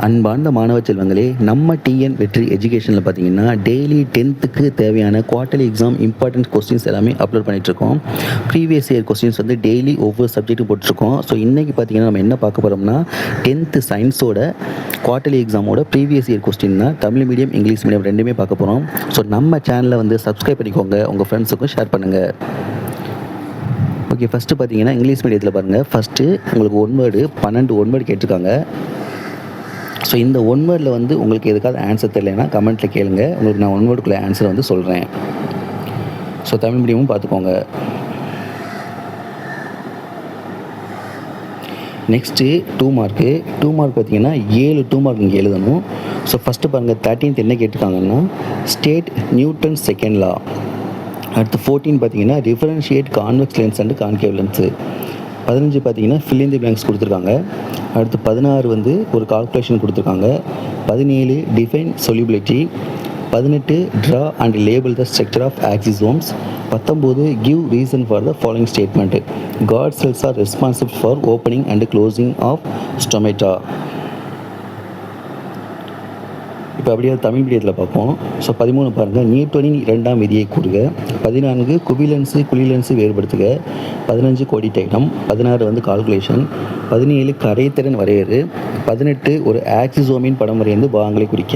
அன்பார்ந்த மாணவ செல்வங்களே, நம்ம டிஎன் வெற்றி எஜுகேஷனில் பார்த்தீங்கன்னா டெய்லி 10th தேவையான குவார்ட்டர்லி எக்ஸாம் இம்பார்ட்டன்ட் கொஸ்டின்ஸ் எல்லாமே அப்லோட் பண்ணிகிட்ருக்கோம். ப்ரீவியஸ் இயர் கொஸ்டின்ஸ் வந்து டெய்லி ஒவ்வொரு சப்ஜெக்ட்டும் போட்டிருக்கோம். ஸோ இன்றைக்கி பார்த்தீங்கன்னா நம்ம என்ன பார்க்க போகிறோம்னா 10th சயின்ஸோட குவார்ட்டர்லி எக்ஸாமோட ப்ரீவியஸ் இயர் கொஸ்டின் தான். தமிழ் மீடியம் இங்கிலீஷ் மீடியம் ரெண்டுமே பார்க்க போகிறோம். ஸோ நம்ம சேனலை வந்து சப்ஸ்கிரைப் பண்ணிக்கோங்க, உங்கள் ஃப்ரெண்ட்ஸுக்கும் ஷேர் பண்ணுங்கள். ஓகே, ஃபஸ்ட்டு பார்த்தீங்கன்னா இங்கிலீஷ் மீடியத்தில் பாருங்கள். ஃபஸ்ட்டு உங்களுக்கு 1 வேர்டு 12 1 வேர்டு கேட்டிருக்காங்க. ஸோ இந்த 1 வேர்டில் வந்து உங்களுக்கு எதுக்காவது ஆன்சர் தெரியலைன்னா கமெண்ட்டில் கேளுங்க, உங்களுக்கு நான் 1 வேர்டுக்குள்ளே ஆன்சர் வந்து சொல்கிறேன். ஸோ தமிழ் மீடியமும் பார்த்துக்கோங்க. நெக்ஸ்ட்டு 2 மார்க்கு பார்த்தீங்கன்னா 7 2 மார்க் இங்கே எழுதணும். ஸோ ஃபஸ்ட்டு பாருங்கள் 13th என்ன கேட்டிருக்காங்கன்னா ஸ்டேட் நியூட்டன் செகண்ட் லா. அடுத்து 14 பார்த்தீங்கன்னா differentiate convex lens and concave lens. 15 பார்த்தீங்கன்னா ஃபில் இன் தி பிளாங்க்ஸ் கொடுத்துருக்காங்க. அடுத்து 16 வந்து ஒரு கால்குலேஷன் கொடுத்துருக்காங்க. 17 define solubility. 18 draw and label the structure of oxysomes. 19 give reason for the following statement. Guard cells are responsible for opening and closing of stomata. இப்போ அப்படியே தமிழ் மீடியத்தில் பார்ப்போம். ஸோ 13 பாருங்கள், நியூட்டனின் 2ஆம் விதியை கூறுக. 14 குவிலென்ஸு குழிலென்ஸு வேறுபடுத்துக. 15 கோடிட்டைடம். 16 வந்து கால்குலேஷன். 17 கரைத்திறன் வரையறு. 18 ஒரு ஆக்சிசோமின் படம் வரைந்து பாகங்களை குறிக்க.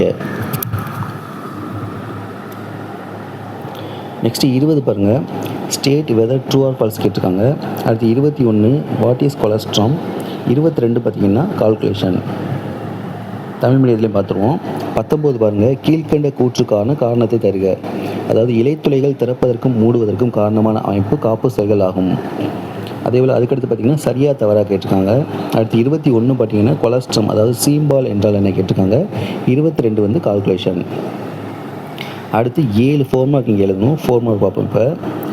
நெக்ஸ்ட்டு 20 பாருங்கள், state weather true or false கேட்டிருக்காங்க. அடுத்து 21 வாட் இஸ் கொலஸ்ட்ராம். 22 பார்த்திங்கன்னா கால்குலேஷன். தமிழ் மீடியத்துலேயும் பார்த்துருவோம். 19 பாருங்கள், கீழ்கண்ட கூற்றுக்கான காரணத்தை தருக. அதாவது இலைத்துளைகள் திறப்பதற்கும் மூடுவதற்கும் காரணமான அமைப்பு காப்பு செல்கள் ஆகும். அதேபோல் அதுக்கடுத்து பார்த்திங்கன்னா சரியாக தவறாக கேட்டிருக்காங்க. அடுத்து 21 பார்த்திங்கன்னா கொலஸ்ட்ரம் அதாவது சீம்பால் என்றால் என்ன கேட்டிருக்காங்க. 22 வந்து கால்குலேஷன். அடுத்து 7 4 மார்க் இங்கே எழுதணும். 4 மார்க் பார்ப்போம். இப்போ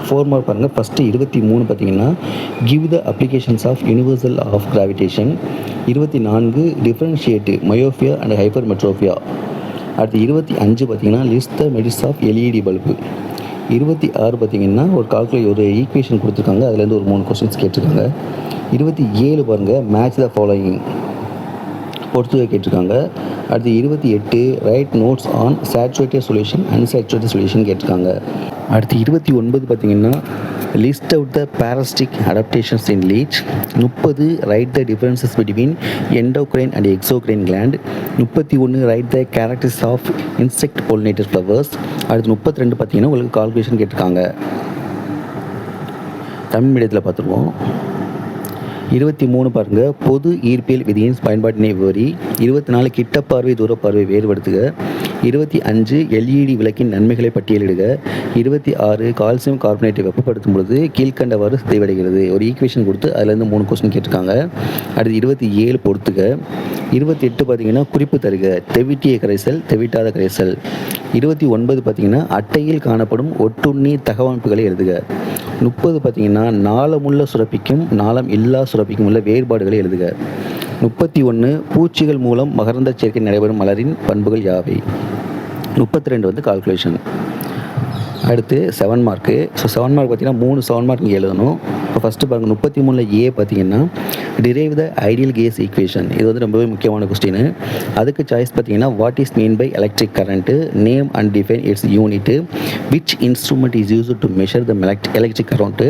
4 மார்க் பாருங்கள். ஃபஸ்ட்டு 23 பார்த்திங்கன்னா give the applications of universal of gravitation. 24 differentiate myopia and hypermetropia. அடுத்து 25 பார்த்திங்கன்னா list the merits of LED bulb. 26 பார்த்திங்கன்னா ஒரு ஈக்குவேஷன் கொடுத்துருக்காங்க, அதுலேருந்து ஒரு 3 கொஸ்டின்ஸ் கேட்டிருக்காங்க. 27 பாருங்கள், மேட்ச் த ஃபாலோயிங் பொறுத்துக கேட்டிருக்காங்க. அடுத்து 28 write notes on saturated solution unsaturated solution கேட்டிருக்காங்க. அடுத்து 29 பார்த்திங்கன்னா list out the parasitic adaptations in leech. 30 write the differences between endocrine and exocrine gland. 31 write the characteristics of insect pollinated flowers. அடுத்து 32 பார்த்திங்கன்னா உங்களுக்கு calculation கேட்டிருக்காங்க. தமிழ் மீடியத்தில் பார்த்துருவோம். 23 பாருங்கள், பொது ஈர்ப்பியல் விதியின் பயன்பாட்டினை விவரி. 24 கிட்டப்பார்வை தூரப்பார்வை வேறுபடுத்துக. 25 எல்இடி விளக்கின் நன்மைகளை பட்டியலிடுக. 26 கால்சியம் கார்பனேட்டை வெப்பப்படுத்தும் பொழுது கீழ்கண்டவாறு சிதைவடைகிறது. ஒரு ஈக்குவேஷன் கொடுத்து அதுலேருந்து 3 கொஸ்டின் கேட்டிருக்காங்க. அடுத்து 27 பொறுத்துக. 28 பார்த்திங்கன்னா குறிப்பு தருக. தெவிட்டிய கரைசல் தெவிட்டாத கரைசல். 29 பார்த்திங்கன்னா அட்டையில் காணப்படும் ஒட்டுண்ணி தகவமைப்புகளை எழுதுக. 30 பார்த்திங்கன்னா நாளமுள்ள சுரப்பிக்கும் நாளம் இல்லா சுரப்பிக்கும் உள்ள வேறுபாடுகளை எழுதுக. 31 பூச்சிகள் மூலம் மகரந்த சேர்க்கை நடைபெறும் மலரின் பண்புகள் யாவை. 32 வந்து கால்குலேஷன். அடுத்து 7 மார்க்கு. ஸோ 7 மார்க் பார்த்திங்கன்னா 3 7 மார்க் இங்கே எழுதணும். இப்போ ஃபஸ்ட்டு பாருங்கள், 33 பார்த்திங்கன்னா derive the ideal gas equation. இது வந்து ரொம்பவே முக்கியமான கொஸ்டின். அதுக்கு சாய்ஸ் பார்த்திங்கன்னா what is mean by electric current, name and define its unit, which instrument is used to measure the electric current,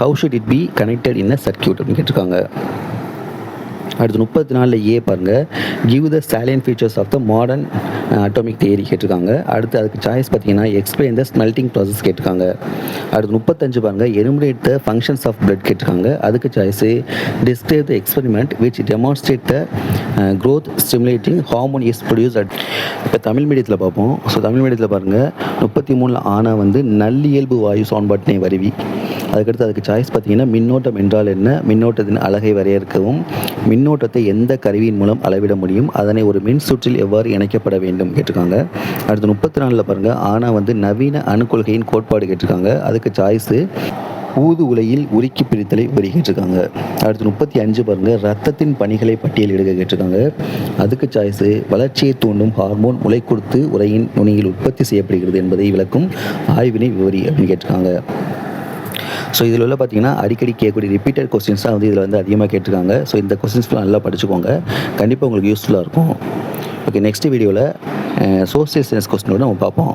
how should it be connected in a circuit அப்படின்னு கேட்டிருக்காங்க. அடுத்து 34 பாருங்கள், give the salient features of the modern atomic theory கேட்டிருக்காங்க. அடுத்து அதுக்கு choice பார்த்தீங்கன்னா explain the smelting process கேட்டிருக்காங்க. அடுத்து 35 பாருங்கள், enumerate the functions of blood கேட்டிருக்காங்க. அதுக்கு choice describe the experiment which demonstrate the growth stimulating hormone is produce at. இப்போ தமிழ் மீடியத்தில் பார்ப்போம். ஸோ தமிழ் மீடியத்தில் பாருங்கள், 33 ஆனா வந்து நல்லியல்பு வாயு சமன்பாட்டினை வருவி. அதுக்கு சாய்ஸ் பார்த்தீங்கன்னா மின்னோட்டம் என்றால் என்ன, மின்னோட்டத்தின் அழகை வரையறுக்கவும், மின்னோட்டத்தை எந்த கருவியின் மூலம் அளவிட முடியும், அதனை ஒரு மின் சுற்றில் எவ்வாறு இணைக்கப்பட வேண்டும் கேட்டிருக்காங்க. அடுத்து 34 பாருங்கள், ஆனால் வந்து நவீன அணுக்கொள்கையின் கோட்பாடு கேட்டிருக்காங்க. அதுக்கு சாய்ஸு ஊது உலையில் உருக்கி பிரித்தலை வரி கேட்டிருக்காங்க. அடுத்து 35 பாருங்கள், ரத்தத்தின் பணிகளை பட்டியலிடுக கேட்டிருக்காங்க. அதுக்கு சாய்ஸு வளர்ச்சியை தூண்டும் ஹார்மோன் முளை கொடுத்து உரையின் நுனியில் உற்பத்தி செய்யப்படுகிறது என்பதை விளக்கும் ஆய்வினை விவரி அப்படின்னு கேட்டிருக்காங்க. ஸோ இதில் உள்ள பார்த்தீங்கன்னா அடிக்கடி கேட்கக்கூடிய ரிப்பீட்டட் கொஸ்டின்ஸ் தான் வந்து இதில் வந்து அதிகமாக கேட்டிருக்காங்க. ஸோ இந்த கொஸ்டின்ஸ்லாம் நல்லா படிச்சுக்கோங்க, கண்டிப்பாக உங்களுக்கு யூஸ்ஃபுல்லாக இருக்கும். ஓகே, நெக்ஸ்ட் வீடியோவில் சோசியல் சயின்ஸ் கொஸ்டினோட நம்ம பார்ப்போம்.